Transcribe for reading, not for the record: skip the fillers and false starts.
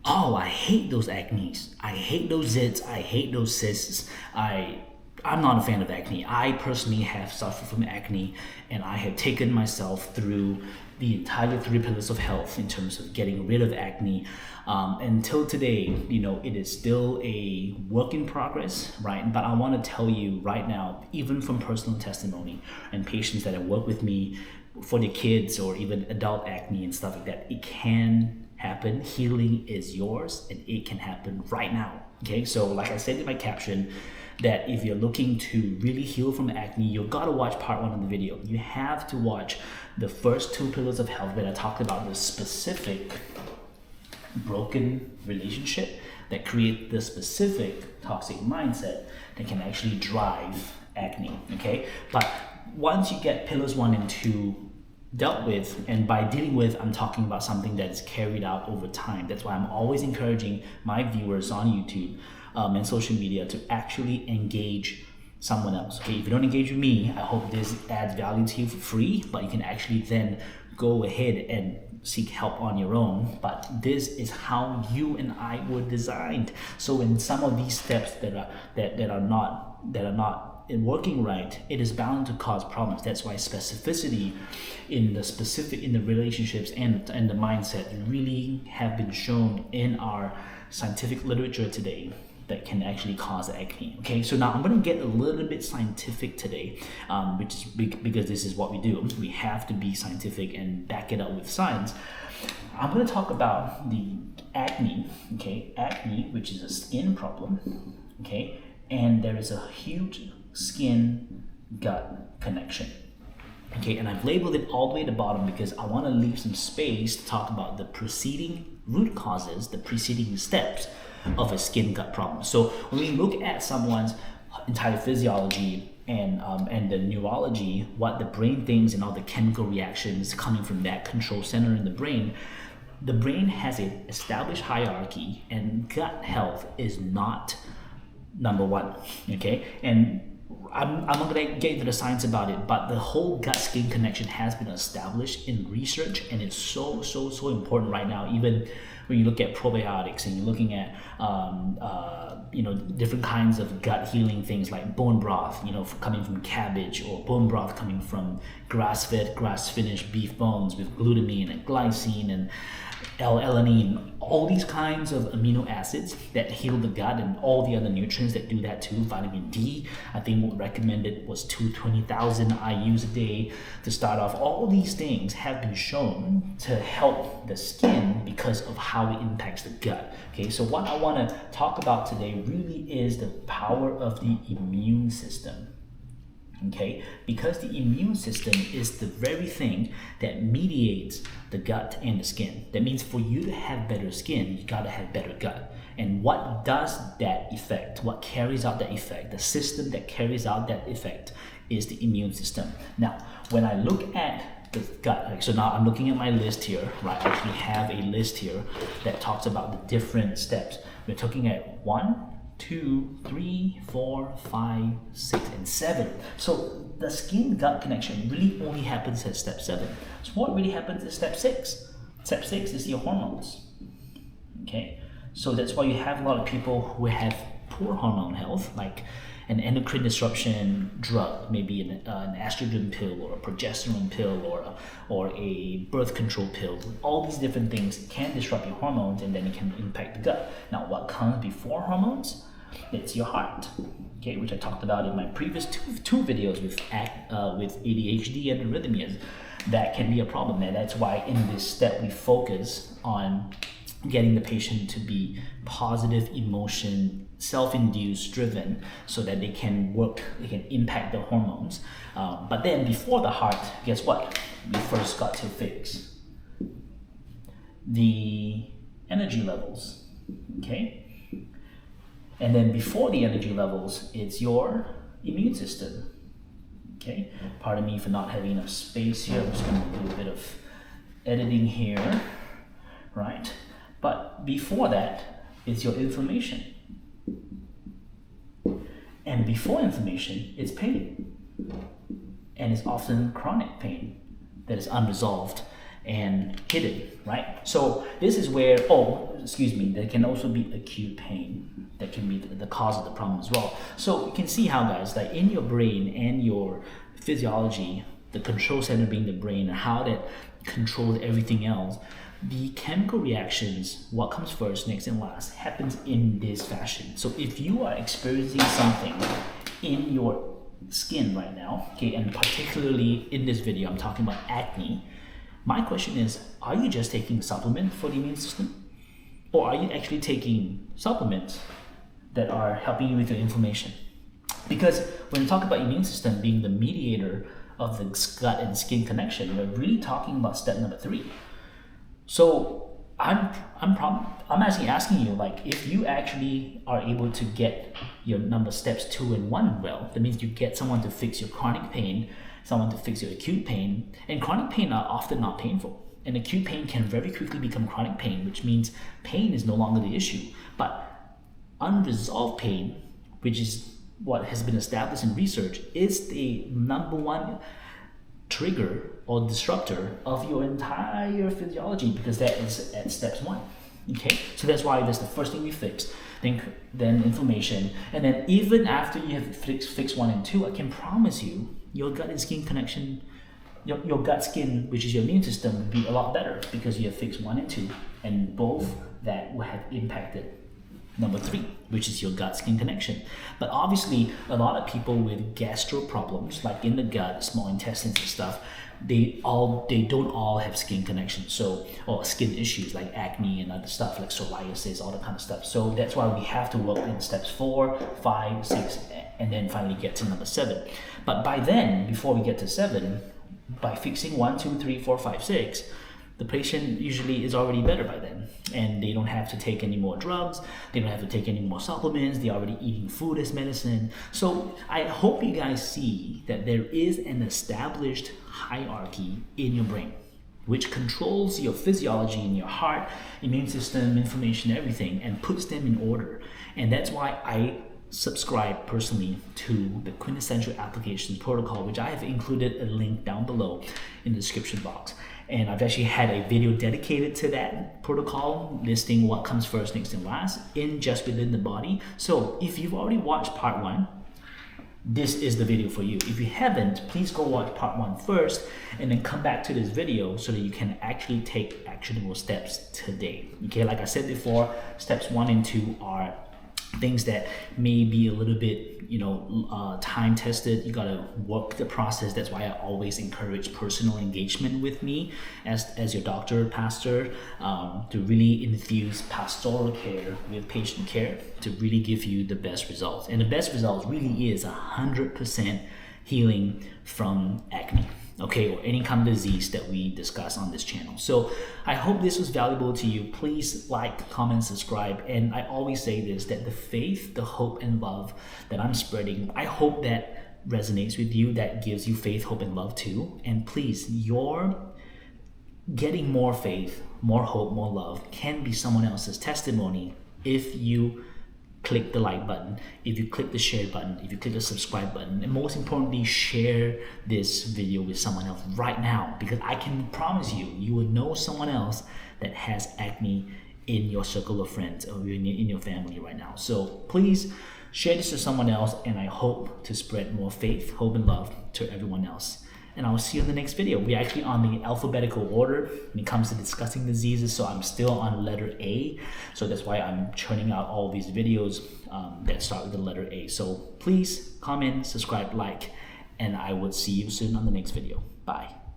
oh, I hate those acnes. I hate those zits. I hate those cysts. I'm not a fan of acne. I personally have suffered from acne, and I have taken myself through the entire 3 pillars of health in terms of getting rid of acne. Until today, it is still a work in progress, right? But I want to tell you right now, even from personal testimony and patients that have worked with me for their kids or even adult acne and stuff like that, it can happen. Healing is yours, and it can happen right now. Okay, so like I said in my caption, that if you're looking to really heal from acne, you've got to watch part 1 of the video. You have to watch the first 2 pillars of health where I talked about the specific broken relationship that create the specific toxic mindset that can actually drive acne, okay? But once you get pillars 1 and 2 dealt with, and by dealing with, I'm talking about something that is carried out over time. That's why I'm always encouraging my viewers on YouTube and social media to actually engage someone else. Okay, if you don't engage with me, I hope this adds value to you for free, but you can actually then go ahead and seek help on your own. But this is how you and I were designed. So in some of these steps that are not working right, it is bound to cause problems. That's why specificity in the relationships and the mindset really have been shown in our scientific literature today that can actually cause acne. Okay, so now I'm going to get a little bit scientific today, which is because this is what we do. We have to be scientific and back it up with science. I'm going to talk about the acne, okay, acne, which is a skin problem, okay, and there is a huge skin-gut connection. Okay, and I've labeled it all the way at the bottom because I want to leave some space to talk about the preceding root causes, the preceding steps of a skin-gut problem. So when we look at someone's entire physiology and the neurology, what the brain thinks and all the chemical reactions coming from that control center in the brain has an established hierarchy, and gut health is not number 1, okay? And I'm not going to get into the science about it, but the whole gut-skin connection has been established in research, and it's so important right now. Even when you look at probiotics and you're looking at different kinds of gut healing things like bone broth, coming from cabbage, or bone broth coming from grass-fed, grass-finished beef bones with glutamine and glycine and L-alanine, all these kinds of amino acids that heal the gut, and all the other nutrients that do that too. Vitamin D, I think what recommended was 20,000 IUs a day to start off. All these things have been shown to help the skin because of how it impacts the gut. Okay, so what I want to talk about today really is the power of the immune system. Okay, because the immune system is the very thing that mediates the gut and the skin. That means for you to have better skin, you gotta have better gut. And what does that effect? What carries out that effect? The system that carries out that effect is the immune system. Now, when I look at the gut, so now I'm looking at my list here, right? I actually have a list here that talks about the different steps. We're talking at 1, 2, 3, 4, 5, 6, and 7. So the skin-gut connection really only happens at step 7. So what really happens at step 6? Step 6 is your hormones. Okay, so that's why you have a lot of people who have poor hormone health, like an endocrine disruption drug, maybe an estrogen pill or a progesterone pill or a birth control pill. All these different things can disrupt your hormones, and then it can impact the gut. Now, what comes before hormones? It's your heart, okay, which I talked about in my previous two videos with ADHD and arrhythmias. That can be a problem, and that's why in this step we focus on getting the patient to be positive emotion, self-induced, driven, so that they can impact the hormones. But then before the heart, guess what? We first got to fix the energy levels, okay? And then before the energy levels, it's your immune system, okay? Pardon me for not having enough space here. I'm just gonna do a bit of editing here, right? But before that, it's your inflammation. And before inflammation, it's pain. And it's often chronic pain that is unresolved. and hidden, right? So this is where, there can also be acute pain that can be the cause of the problem as well. So you can see how, guys, like in your brain and your physiology, the control center being the brain, and how that controls everything else, the chemical reactions, what comes first, next, and last, happens in this fashion. So if you are experiencing something in your skin right now, okay, and particularly in this video, I'm talking about acne, my question is, are you just taking supplement for the immune system? Or are you actually taking supplements that are helping you with your inflammation? Because when we talk about immune system being the mediator of the gut and skin connection, we're really talking about step number 3. So I'm actually asking you, like, if you actually are able to get your steps 2 and 1 well, that means you get someone to fix your chronic pain, someone to fix your acute pain, and chronic pain are often not painful. And acute pain can very quickly become chronic pain, which means pain is no longer the issue. But unresolved pain, which is what has been established in research, is the #1 trigger or disruptor of your entire physiology, because that is at steps 1. Okay, so that's why that's the first thing we fix. Then inflammation, and then even after you have fixed 1 and 2, I can promise you your gut and skin connection, your gut skin, which is your immune system, will be a lot better because you have fixed 1 and 2, and both that will have impacted number 3, which is your gut skin connection. But obviously, a lot of people with gastro problems, like in the gut, small intestines and stuff, they don't all have skin connection, or skin issues like acne and other stuff like psoriasis, all that kind of stuff. So that's why we have to work in steps 4, 5, 6, and then finally get to number 7. But by then, before we get to 7, by fixing 1, 2, 3, 4, 5, 6, the patient usually is already better by then, and they don't have to take any more drugs, they don't have to take any more supplements, they're already eating food as medicine. So I hope you guys see that there is an established hierarchy in your brain which controls your physiology in your heart, immune system, inflammation, everything, and puts them in order. And that's why I subscribe personally to the quintessential application protocol, which I have included a link down below in the description box. And I've actually had a video dedicated to that protocol, listing what comes first, next, and last in just within the body. So if you've already watched part 1, this is the video for you. If you haven't, please go watch part 1 first, and then come back to this video so that you can actually take actionable steps today. Okay, like I said before, steps 1 and 2 are things that may be a little bit, time tested. You gotta work the process. That's why I always encourage personal engagement with me as your doctor, pastor, to really infuse pastoral care with patient care to really give you the best results. And the best results really is 100% healing from acne, okay, or any kind of disease that we discuss on this channel. So I hope this was valuable to you. Please like, comment, subscribe. And I always say this, that the faith, the hope, and love that I'm spreading, I hope that resonates with you, that gives you faith, hope, and love too. And please, your getting more faith, more hope, more love can be someone else's testimony if you click the like button, if you click the share button, if you click the subscribe button, and most importantly, share this video with someone else right now, because I can promise you, you will know someone else that has acne in your circle of friends or in your family right now. So please share this to someone else, and I hope to spread more faith, hope, and love to everyone else. And I will see you in the next video. We're actually on the alphabetical order when it comes to discussing diseases, so I'm still on letter A. So that's why I'm churning out all these videos that start with the letter A. So please comment, subscribe, like, and I will see you soon on the next video. Bye.